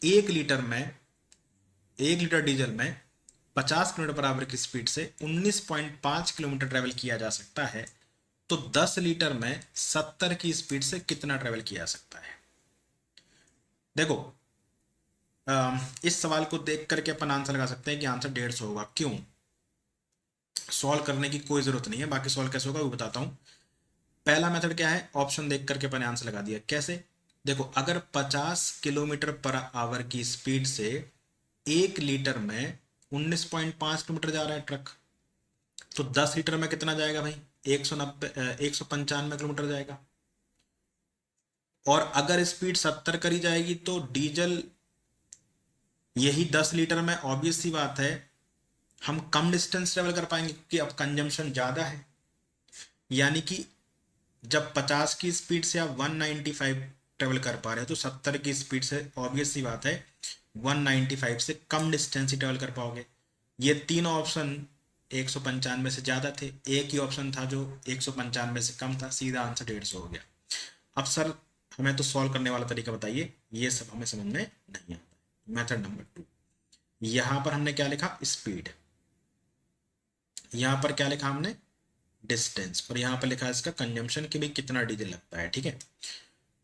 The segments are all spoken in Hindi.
1 लीटर में 1 लीटर डीजल में 50 किलोमीटर पर आवर की स्पीड से 19.5 किलोमीटर ट्रेवल किया जा सकता है, तो 10 लीटर में 70 की स्पीड से कितना ट्रेवल किया जा सकता है। देखो, इस सवाल को देख करके अपन आंसर लगा सकते हैं कि आंसर 150 होगा। क्यों? सॉल्व करने की कोई जरूरत नहीं है, बाकी सॉल्व कैसे होगा वो बताता हूं। पहला मेथड क्या है, ऑप्शन देख करके अपन आंसर लगा दिया। कैसे? देखो, अगर 50 किलोमीटर पर आवर की स्पीड से 1 लीटर में 19.5 किलोमीटर जा रहा है ट्रक, तो 10 लीटर में कितना जाएगा भाई? 195 किलोमीटर जाएगा। और अगर स्पीड 70 करी जाएगी तो डीजल यही 10 लीटर में, ऑब्वियस सी बात है, हम कम डिस्टेंस ट्रेवल कर पाएंगे क्योंकि अब कंजम्पशन ज़्यादा है। यानी कि जब 50 की स्पीड से आप 195 ट्रेवल कर पा रहे हो, तो 70 की स्पीड से ऑब्वियस सी बात है 195 से कम डिस्टेंस ही ट्रेवल कर पाओगे। ये तीनों ऑप्शन 195 से ज़्यादा थे, एक ही ऑप्शन था जो 195 से कम था, सीधा आंसर 150 हो गया। अब सर हमें तो सॉल्व करने वाला तरीका बताइए, ये सब हमें समझ में नहीं आता। मेथड नंबर 2, यहाँ पर हमने क्या लिखा? स्पीड। यहाँ पर क्या लिखा हमने? डिस्टेंस। और यहाँ पर लिखा है इसका कंजम्पशन कि भाई कितना डीजल लगता है। ठीक है,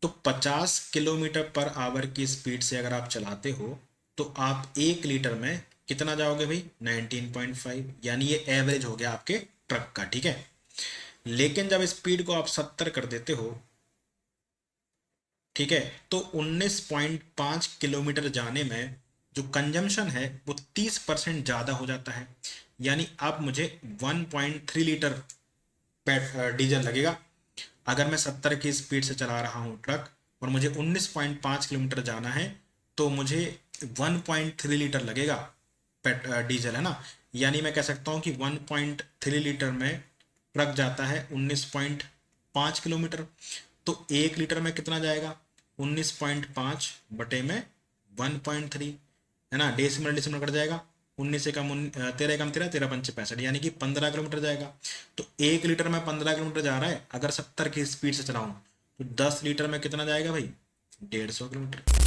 तो 50 किलोमीटर पर आवर की स्पीड से अगर आप चलाते हो तो आप 1 लीटर में कितना जाओगे भाई? 19.5, यानी ये एवरेज हो गया आपके ट्रक का। ठीक है, लेकिन जब स्पीड को आप 70 कर देते हो, ठीक है, तो 19.5 किलोमीटर जाने में जो कंजम्पशन है वो 30% ज़्यादा हो जाता है। यानी अब मुझे 1.3 लीटर डीजल लगेगा। अगर मैं 70 की स्पीड से चला रहा हूँ ट्रक और मुझे 19.5 किलोमीटर जाना है, तो मुझे 1.3 लीटर लगेगा डीजल, है ना। यानी मैं कह सकता हूँ कि 1.3 लीटर में ट्रक जाता है 19.5 किलोमीटर। तो 1 लीटर में कितना जाएगा? 19.5 बटे में 1.3, है ना। डेसिमल डेसिमल कट जाएगा। 19 से कम 13 कम 13, 13 पंचे 65, यानी कि 15 किलोमीटर जाएगा। तो 1 लीटर में 15 किलोमीटर जा रहा है, अगर 70 की स्पीड से चलाऊं तो 10 लीटर में कितना जाएगा भाई? 150 किलोमीटर।